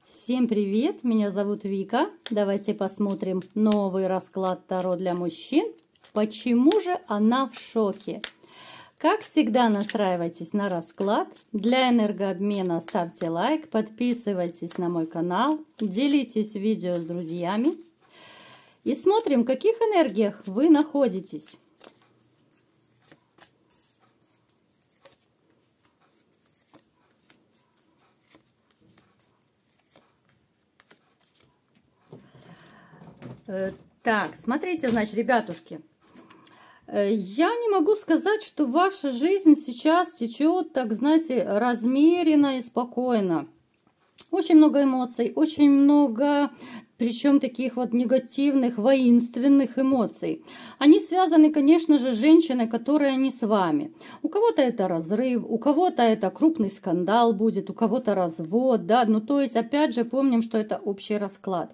Всем привет! Меня зовут Вика. Давайте посмотрим новый расклад Таро для мужчин. Почему же она в шоке? Как всегда, настраивайтесь на расклад. Для энергообмена ставьте лайк, подписывайтесь на мой канал, делитесь видео с друзьями. И смотрим, в каких энергиях вы находитесь. Так, смотрите, значит, ребятушки, я не могу сказать, что ваша жизнь сейчас течет, так, знаете, размеренно и спокойно. Очень много эмоций, очень много, причем таких вот негативных, воинственных эмоций. Они связаны, конечно же, с женщиной, которая не с вами. У кого-то это разрыв, у кого-то это крупный скандал будет, у кого-то развод, да, ну то есть, опять же, помним, что это общий расклад.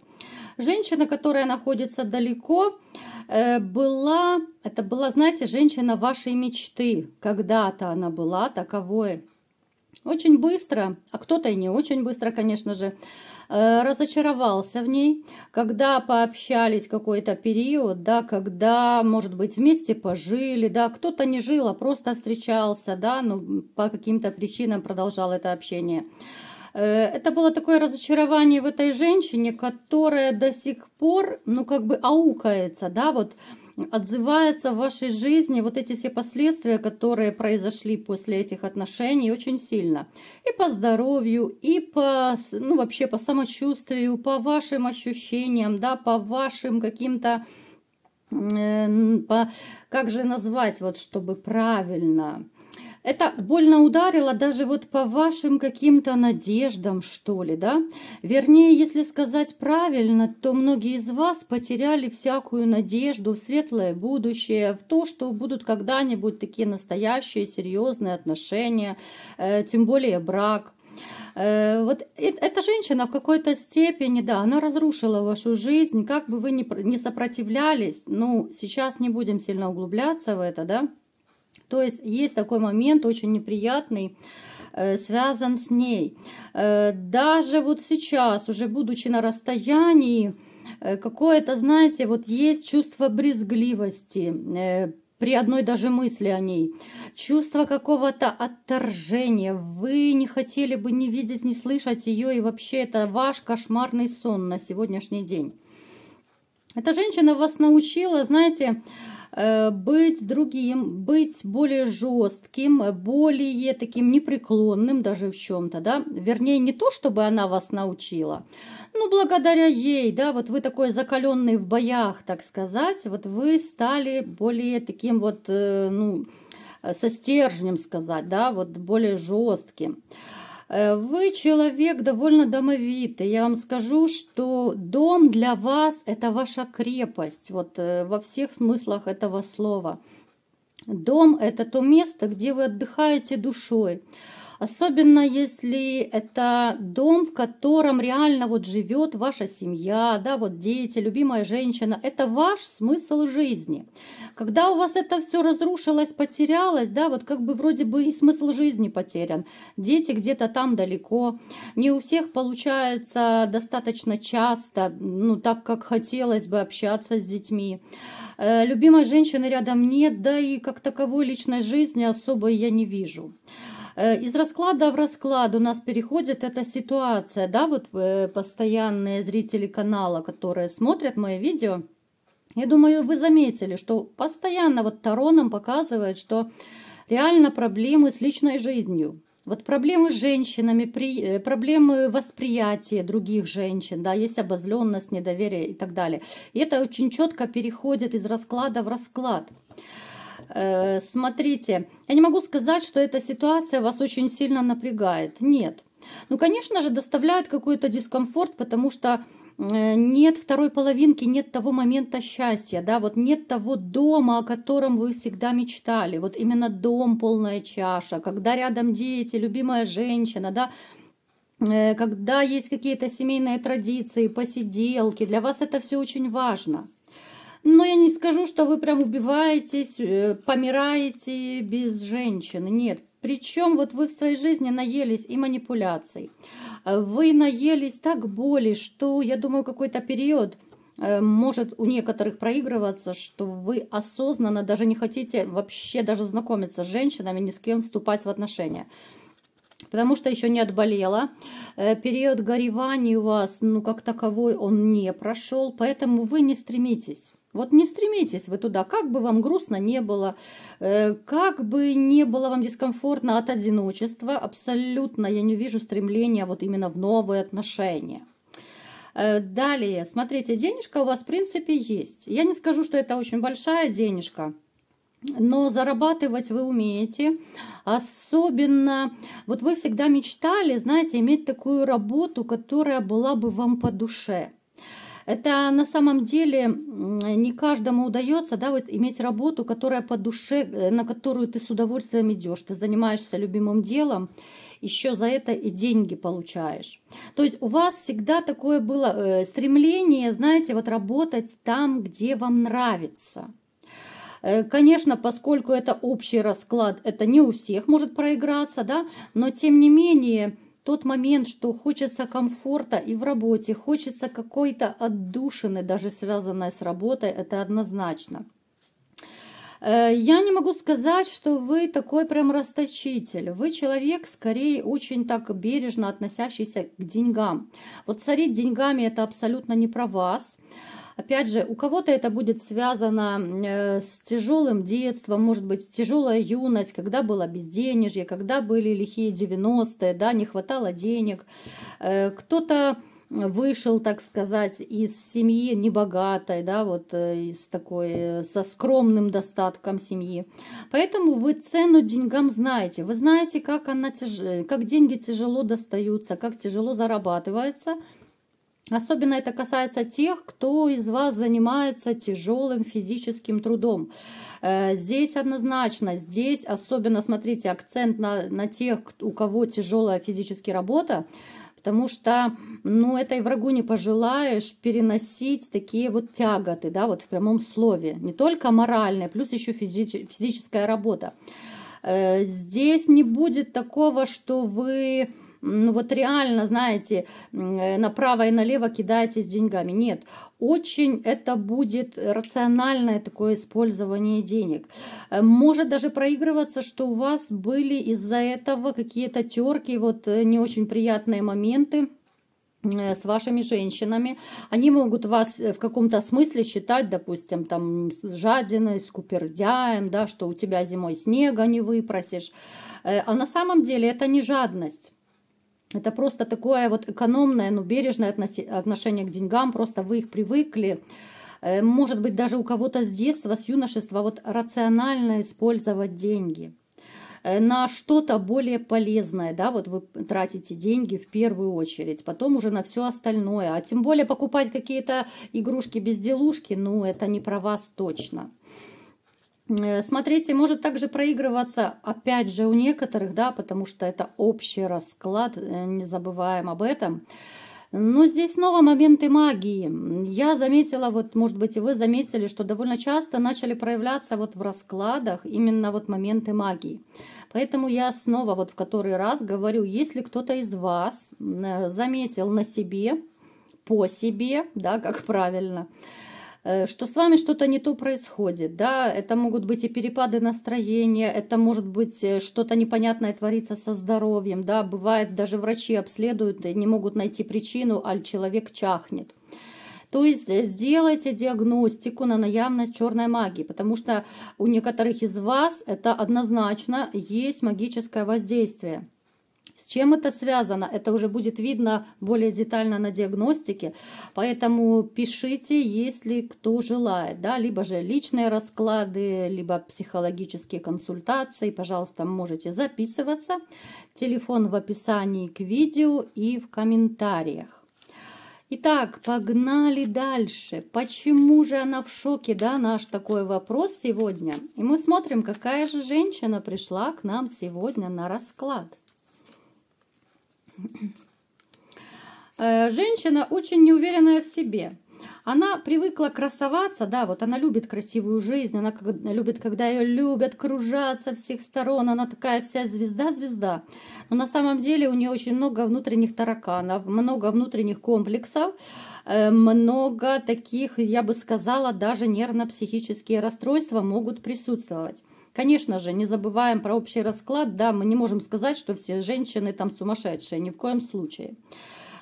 Женщина, которая находится далеко, это была, знаете, женщина вашей мечты. Когда-то она была таковой. Очень быстро, а кто-то и не очень быстро, конечно же, разочаровался в ней, когда пообщались какой-то период, да, когда, может быть, вместе пожили, да, кто-то не жил, а просто встречался, да, ну, по каким-то причинам продолжал это общение. Это было такое разочарование в этой женщине, которая до сих пор, ну, как бы аукается, да, вот отзывается в вашей жизни вот эти все последствия, которые произошли после этих отношений, очень сильно. И по здоровью, и по, ну, вообще по самочувствию, по вашим ощущениям, да, по вашим каким-то, как же назвать, вот, чтобы правильно. Это больно ударило даже вот по вашим каким-то надеждам, что ли, да? Вернее, если сказать правильно, то многие из вас потеряли всякую надежду в светлое будущее, в то, что будут когда-нибудь такие настоящие, серьезные отношения, тем более брак. Вот эта женщина в какой-то степени, да, она разрушила вашу жизнь, как бы вы ни сопротивлялись, ну, сейчас не будем сильно углубляться в это, да? То есть такой момент очень неприятный, связан с ней. Даже вот сейчас, уже будучи на расстоянии, какое-то, знаете, вот есть чувство брезгливости при одной даже мысли о ней. Чувство какого-то отторжения. Вы не хотели бы ни видеть, ни слышать ее, и вообще это ваш кошмарный сон на сегодняшний день. Эта женщина вас научила, знаете, быть другим, быть более жестким, более таким непреклонным даже в чем-то, да, вернее, не то, чтобы она вас научила, но благодаря ей, да, вот вы такой закаленный в боях, так сказать, вот вы стали более таким вот, ну, со стержнем сказать, да, вот более жестким. Вы человек довольно домовитый. Я вам скажу, что дом для вас – это ваша крепость, вот во всех смыслах этого слова. Дом – это то место, где вы отдыхаете душой. Особенно если это дом, в котором реально вот живет ваша семья, да, вот дети, любимая женщина. Это ваш смысл жизни. Когда у вас это все разрушилось, потерялось, да, вот как бы вроде бы и смысл жизни потерян. Дети где-то там далеко. Не у всех получается достаточно часто, ну, так как хотелось бы общаться с детьми. Любимой женщины рядом нет, да и как таковой личной жизни особой я не вижу. Из расклада в расклад у нас переходит эта ситуация, да, вот постоянные зрители канала, которые смотрят мои видео, я думаю, вы заметили, что постоянно вот Таро нам показывает, что реально проблемы с личной жизнью. Вот проблемы с женщинами, проблемы восприятия других женщин, да, есть обозленность, недоверие и так далее. И это очень четко переходит из расклада в расклад. Смотрите, я не могу сказать, что эта ситуация вас очень сильно напрягает. Нет. Ну, конечно же, доставляет какой-то дискомфорт, потому что нет второй половинки, нет того момента счастья, да, вот нет того дома, о котором вы всегда мечтали. Вот именно дом, полная чаша, когда рядом дети, любимая женщина, да, когда есть какие-то семейные традиции, посиделки, для вас это все очень важно. Но я не скажу, что вы прям убиваетесь, помираете без женщины. Нет, Причем вот вы в своей жизни наелись и манипуляций, вы наелись так боли, что, я думаю, какой-то период может у некоторых проигрываться, что вы осознанно даже не хотите вообще даже знакомиться с женщинами, ни с кем вступать в отношения. Потому что еще не отболела. Период горевания у вас, ну, как таковой, он не прошел, поэтому вы не стремитесь. Вот не стремитесь вы туда, как бы вам грустно не было, как бы не было вам дискомфортно от одиночества, абсолютно я не вижу стремления вот именно в новые отношения. Далее, смотрите, денежка у вас в принципе есть. Я не скажу, что это очень большая денежка, но зарабатывать вы умеете. Особенно, вот вы всегда мечтали, знаете, иметь такую работу, которая была бы вам по душе. Это на самом деле не каждому удается, да, вот иметь работу, которая по душе, на которую ты с удовольствием идешь, ты занимаешься любимым делом, еще за это и деньги получаешь. То есть у вас всегда такое было стремление, знаете, вот работать там, где вам нравится. Конечно, поскольку это общий расклад, это не у всех может проиграться, да, но тем не менее, тот момент, что хочется комфорта и в работе, хочется какой-то отдушины, даже связанной с работой, это однозначно. Я не могу сказать, что вы такой прям расточитель. Вы человек, скорее, очень так бережно относящийся к деньгам. Вот царить деньгами – это абсолютно не про вас. Опять же, у кого-то это будет связано с тяжелым детством, может быть, тяжелая юность, когда было безденежье, когда были лихие 90-е, да, не хватало денег. Кто-то вышел, так сказать, из семьи небогатой, да, вот из такой, со скромным достатком семьи. Поэтому вы цену деньгам знаете. Вы знаете, как деньги тяжело достаются, как тяжело зарабатывается. Особенно это касается тех, кто из вас занимается тяжелым физическим трудом. Здесь однозначно, здесь особенно, смотрите, акцент на тех, у кого тяжелая физическая работа, потому что, ну, это и врагу не пожелаешь переносить такие вот тяготы, да, вот в прямом слове. Не только моральная, плюс еще физическая работа. Здесь не будет такого, что вы... Ну вот реально, знаете, направо и налево кидаетесь деньгами. Нет, очень это будет рациональное такое использование денег. Может даже проигрываться, что у вас были из-за этого какие-то терки, вот не очень приятные моменты с вашими женщинами. Они могут вас в каком-то смысле считать, допустим, там, с жадиной, скупердяем, да, что у тебя зимой снега не выпросишь. А на самом деле это не жадность. Это просто такое вот экономное, но бережное отношение к деньгам, просто вы их привыкли. Может быть, даже у кого-то с детства, с юношества, вот рационально использовать деньги на что-то более полезное, да, вот вы тратите деньги в первую очередь, потом уже на все остальное, а тем более покупать какие-то игрушки-безделушки, ну, это не про вас точно. Смотрите, может также проигрываться, опять же, у некоторых, да, потому что это общий расклад, не забываем об этом. Но здесь снова моменты магии. Я заметила, вот, может быть, и вы заметили, что довольно часто начали проявляться вот в раскладах именно вот моменты магии. Поэтому я снова вот в который раз говорю, если кто-то из вас заметил на себе, по себе, да, как правильно, что с вами что-то не то происходит, да, это могут быть и перепады настроения, это может быть что-то непонятное творится со здоровьем, да, бывает даже врачи обследуют и не могут найти причину, а человек чахнет. То есть сделайте диагностику на наявность черной магии, потому что у некоторых из вас это однозначно есть магическое воздействие. С чем это связано? Это уже будет видно более детально на диагностике, поэтому пишите, если кто желает, да, либо же личные расклады, либо психологические консультации, пожалуйста, можете записываться. Телефон в описании к видео и в комментариях. Итак, погнали дальше. Почему же она в шоке, да, наш такой вопрос сегодня. И мы смотрим, какая же женщина пришла к нам сегодня на расклад. Женщина очень неуверенная в себе. Она привыкла красоваться, да, вот она любит красивую жизнь, она любит, когда ее любят, кружат со всех сторон, она такая вся звезда-звезда. Но на самом деле у нее очень много внутренних тараканов, много внутренних комплексов, много таких, я бы сказала, даже нервно-психические расстройства могут присутствовать. Конечно же, не забываем про общий расклад, да, мы не можем сказать, что все женщины там сумасшедшие, ни в коем случае.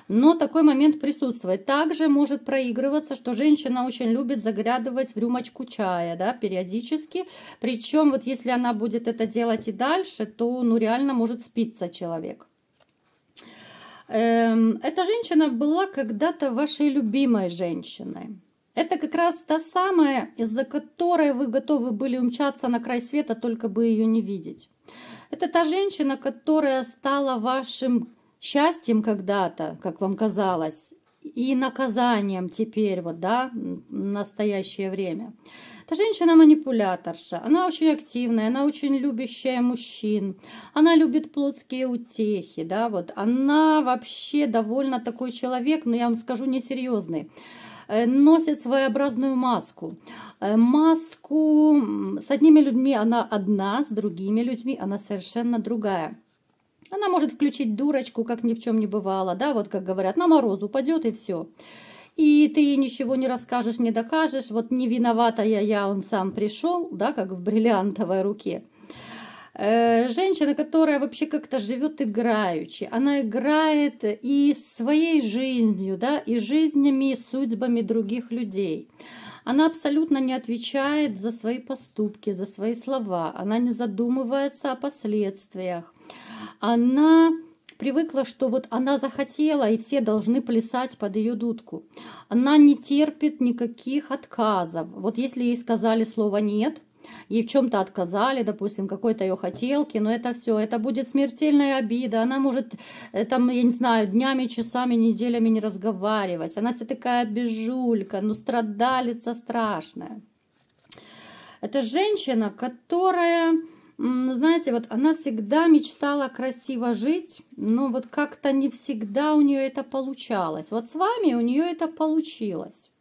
Но такой момент присутствует. Также может проигрываться, что женщина очень любит заглядывать в рюмочку чая, да, периодически. Причем вот если она будет это делать и дальше, то ну реально может спиться человек. Эта женщина была когда-то вашей любимой женщиной. Это как раз та самая, из-за которой вы готовы были умчаться на край света, только бы ее не видеть. Это та женщина, которая стала вашим счастьем когда-то, как вам казалось, и наказанием теперь, вот, да, в настоящее время. Эта женщина-манипуляторша, она очень активная, она очень любящая мужчин, она любит плотские утехи, да, вот, она вообще довольно такой человек, но я вам скажу, несерьезный. Носит своеобразную маску. Маску с одними людьми она одна, с другими людьми она совершенно другая. Она может включить дурочку, как ни в чем не бывало, да, вот как говорят, на мороз упадет и все. И ты ей ничего не расскажешь, не докажешь, вот не виноватая я, он сам пришел, да, как в бриллиантовой руке. Женщина, которая вообще как-то живет играючи, она играет и своей жизнью, да, и жизнями, и судьбами других людей. Она абсолютно не отвечает за свои поступки, за свои слова, она не задумывается о последствиях. Она привыкла, что вот она захотела, и все должны плясать под ее дудку. Она не терпит никаких отказов. Вот если ей сказали слово «нет», ей в чем-то отказали, допустим, какой-то ее хотелки, но это все, это будет смертельная обида, она может, там, я не знаю, днями, часами, неделями не разговаривать, она вся такая безжулька, ну, страдалица страшная. Это женщина, которая, знаете, вот она всегда мечтала красиво жить, но вот как-то не всегда у нее это получалось. Вот с вами у нее это получилось.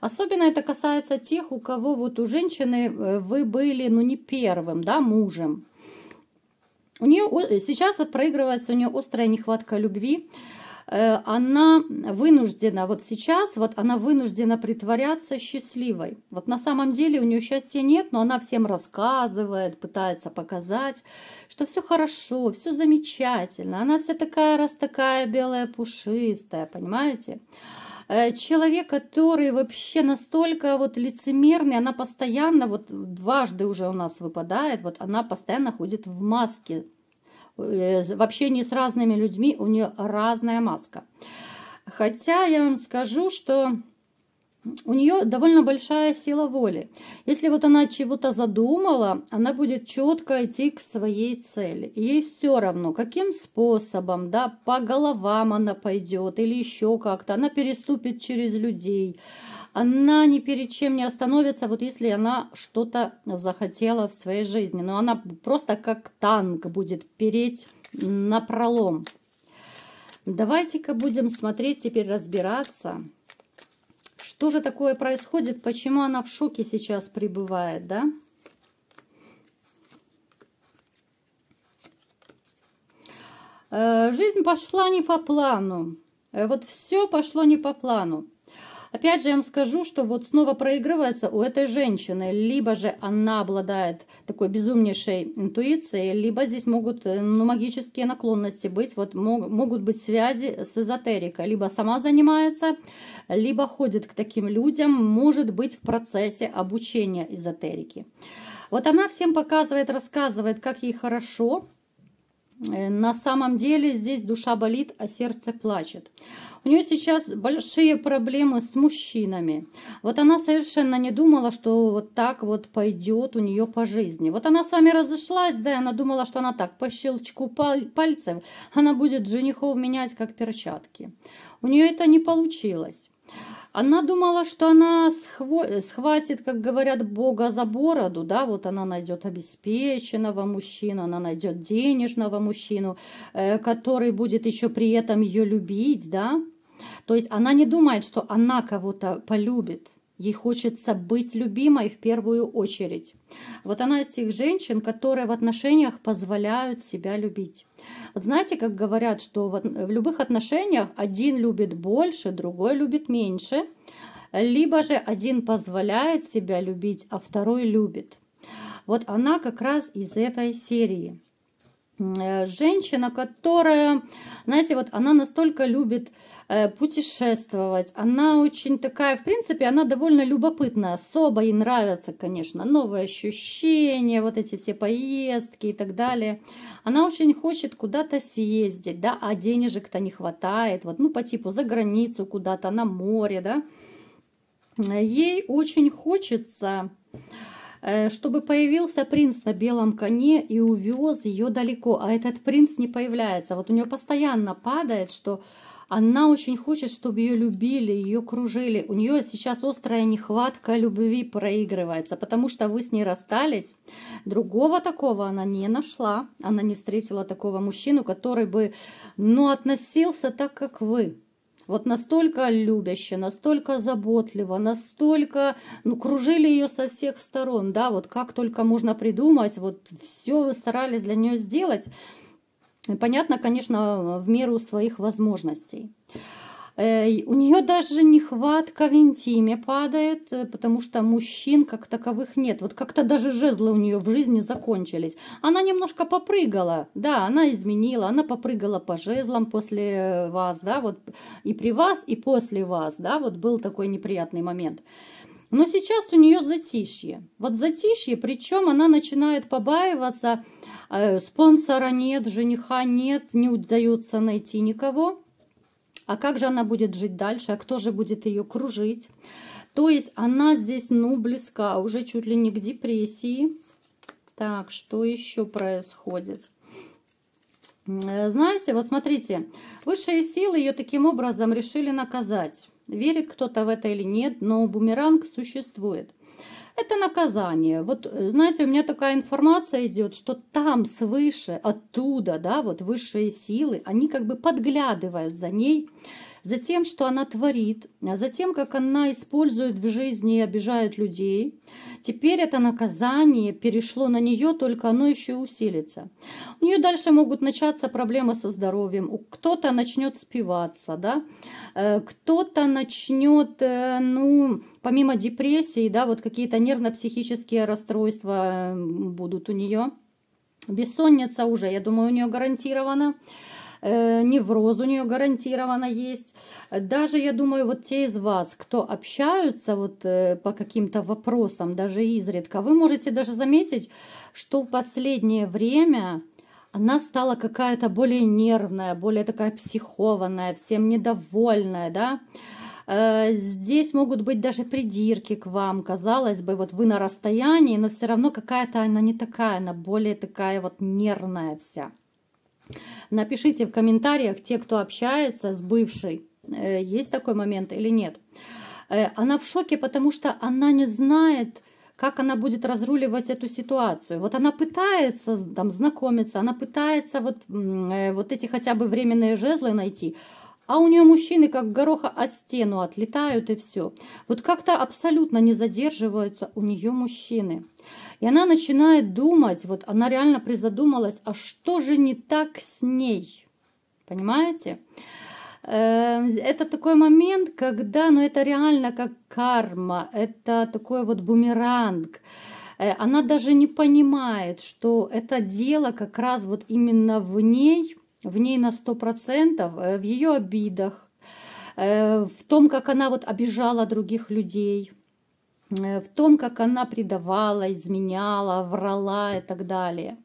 Особенно это касается тех, у кого вот у женщины вы были, ну, не первым, да, мужем. У нее сейчас вот проигрывается у нее острая нехватка любви. Она вынуждена, вот сейчас вот она вынуждена притворяться счастливой. Вот на самом деле у нее счастья нет, но она всем рассказывает, пытается показать, что все хорошо, все замечательно. Она вся такая, раз такая белая, пушистая, понимаете? Человек, который вообще настолько вот лицемерный, она постоянно, вот дважды уже у нас выпадает, вот она постоянно ходит в маске. В общении с разными людьми у нее разная маска. Хотя я вам скажу, что у нее довольно большая сила воли. Если вот она чего-то задумала, она будет четко идти к своей цели. Ей все равно, каким способом, да, по головам она пойдет или еще как-то. Она переступит через людей. Она ни перед чем не остановится, вот если она что-то захотела в своей жизни. Но она просто как танк будет переть напролом. Давайте-ка будем смотреть, теперь разбираться. Что же такое происходит? Почему она в шоке сейчас пребывает, да? Жизнь пошла не по плану. Вот все пошло не по плану. Опять же, я вам скажу, что вот снова проигрывается у этой женщины. Либо же она обладает такой безумнейшей интуицией, либо здесь могут магические наклонности быть. Вот могут быть связи с эзотерикой. Либо сама занимается, либо ходит к таким людям, может быть в процессе обучения эзотерики. Вот она всем показывает, рассказывает, как ей хорошо. На самом деле здесь душа болит, а сердце плачет. У нее сейчас большие проблемы с мужчинами. Вот она совершенно не думала, что вот так вот пойдет у нее по жизни. Вот она с вами разошлась, да, и она думала, что она так по щелчку пальцев, она будет женихов менять как перчатки. У нее это не получилось. Она думала, что она схватит, как говорят, Бога за бороду, да, вот она найдет обеспеченного мужчину, она найдет денежного мужчину, который будет еще при этом ее любить, да. То есть она не думает, что она кого-то полюбит. Ей хочется быть любимой в первую очередь. Вот она из тех женщин, которые в отношениях позволяют себя любить. Вот знаете, как говорят, что в любых отношениях один любит больше, другой любит меньше, либо же один позволяет себя любить, а второй любит. Вот она как раз из этой серии. Женщина, которая, знаете, вот она настолько любит путешествовать, она очень такая, в принципе, она довольно любопытная, особо ей нравятся, конечно, новые ощущения, вот эти все поездки и так далее. Она очень хочет куда-то съездить, да, а денежек-то не хватает, вот, ну, по типу за границу куда-то, на море, да. Ей очень хочется, чтобы появился принц на белом коне и увез ее далеко, а этот принц не появляется. Вот у нее постоянно падает, что она очень хочет, чтобы ее любили, ее кружили. У нее сейчас острая нехватка любви проигрывается, потому что вы с ней расстались. Другого такого она не нашла. Она не встретила такого мужчину, который бы, ну, относился так, как вы. Вот настолько любяще, настолько заботливо, настолько, ну, кружили ее со всех сторон, да, вот как только можно придумать, вот все вы старались для нее сделать. Понятно, конечно, в меру своих возможностей. У нее даже нехватка в интиме падает, потому что мужчин как таковых нет. Вот как-то даже жезлы у нее в жизни закончились. Она немножко попрыгала, да, она изменила, она попрыгала по жезлам после вас, да, вот и при вас, и после вас, да, вот был такой неприятный момент. Но сейчас у нее затишье. Вот затишье, причем она начинает побаиваться, спонсора нет, жениха нет, не удается найти никого. А как же она будет жить дальше? А кто же будет ее кружить? То есть она здесь, ну, близка уже чуть ли не к депрессии. Так, что еще происходит? Знаете, вот смотрите, высшие силы ее таким образом решили наказать. Верит кто-то в это или нет, но бумеранг существует. Это наказание. Вот, знаете, у меня такая информация идет, что там свыше, оттуда, да, вот высшие силы, они как бы подглядывают за ней, за тем, что она творит, за тем, как она использует в жизни и обижает людей. Теперь это наказание перешло на нее, только оно еще усилится. У нее дальше могут начаться проблемы со здоровьем, кто-то начнет спиваться, да, кто-то начнет, ну, помимо депрессии, да, вот какие-то нервно-психические расстройства будут у нее. Бессонница уже, я думаю, у нее гарантирована. Невроз у нее гарантированно есть. Даже, я думаю, вот те из вас, кто общаются вот по каким-то вопросам, даже изредка, вы можете даже заметить, что в последнее время она стала какая-то более нервная, более такая психованная, всем недовольная, да. Здесь могут быть даже придирки к вам, казалось бы, вот вы на расстоянии, но все равно какая-то она не такая, она более такая вот нервная вся. Напишите в комментариях, те, кто общается с бывшей, есть такой момент или нет. Она в шоке, потому что она не знает, как она будет разруливать эту ситуацию. Вот она пытается там знакомиться, она пытается вот эти хотя бы временные жезлы найти, а у нее мужчины как гороха о стену отлетают и все. Вот как-то абсолютно не задерживаются у нее мужчины. И она начинает думать, вот она реально призадумалась, а что же не так с ней? Понимаете? Это такой момент, когда, ну это реально как карма, это такой вот бумеранг. Она даже не понимает, что это дело как раз вот именно в ней на 100%, в ее обидах, в том, как она вот обижала других людей, в том, как она предавала, изменяла, врала и так далее.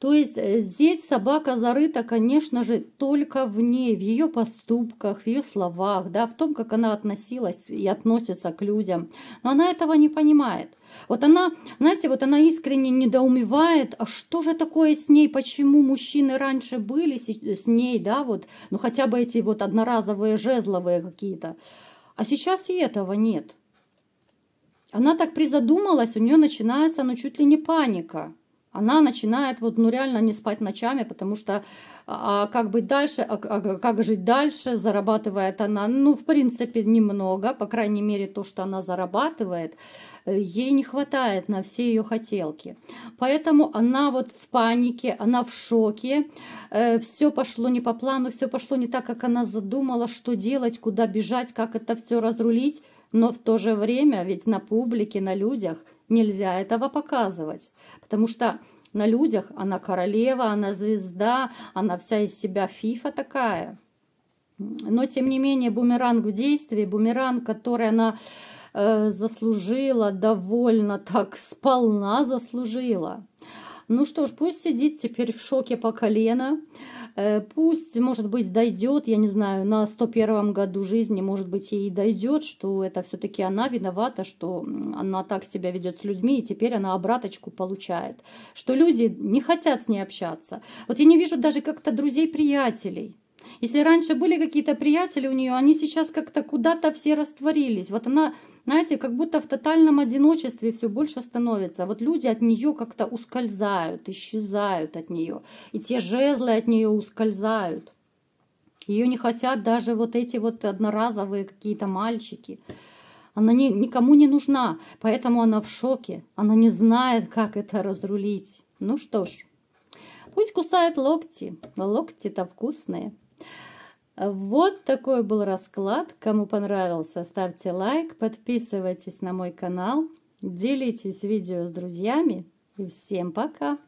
То есть здесь собака зарыта, конечно же, только в ней, в ее поступках, в ее словах, да, в том, как она относилась и относится к людям. Но она этого не понимает. Вот она, знаете, вот она искренне недоумевает, а что же такое с ней, почему мужчины раньше были с ней, да, вот, ну хотя бы эти вот одноразовые жезловые какие-то, а сейчас и этого нет. Она так призадумалась, у нее начинается, ну чуть ли не паника. Она начинает вот, ну, реально не спать ночами, потому что как быть дальше, как жить дальше, зарабатывает она, ну, в принципе, немного, по крайней мере, то, что она зарабатывает, ей не хватает на все ее хотелки. Поэтому она вот в панике, она в шоке, все пошло не по плану, все пошло не так, как она задумала, что делать, куда бежать, как это все разрулить, но в то же время ведь на публике, на людях нельзя этого показывать, потому что на людях она королева, она звезда, она вся из себя фифа такая. Но, тем не менее, бумеранг в действии, бумеранг, который она заслужила, довольно так сполна заслужила. Ну что ж, пусть сидит теперь в шоке по колено, пусть, может быть, дойдет, я не знаю, на 101-м году жизни, может быть, ей дойдет, что это все-таки она виновата, что она так себя ведет с людьми, и теперь она обраточку получает, что люди не хотят с ней общаться. Вот я не вижу даже как-то друзей-приятелей. Если раньше были какие-то приятели у нее, они сейчас как-то куда-то все растворились. Вот она, знаете, как будто в тотальном одиночестве все больше становится. Вот люди от нее как-то ускользают, исчезают от нее. И те жезлы от нее ускользают. Ее не хотят даже вот эти вот одноразовые какие-то мальчики. Она никому не нужна, поэтому она в шоке. Она не знает, как это разрулить. Ну что ж, пусть кусает локти. Локти-то вкусные. Вот такой был расклад. Кому понравился, ставьте лайк, подписывайтесь на мой канал, делитесь видео с друзьями. И всем пока!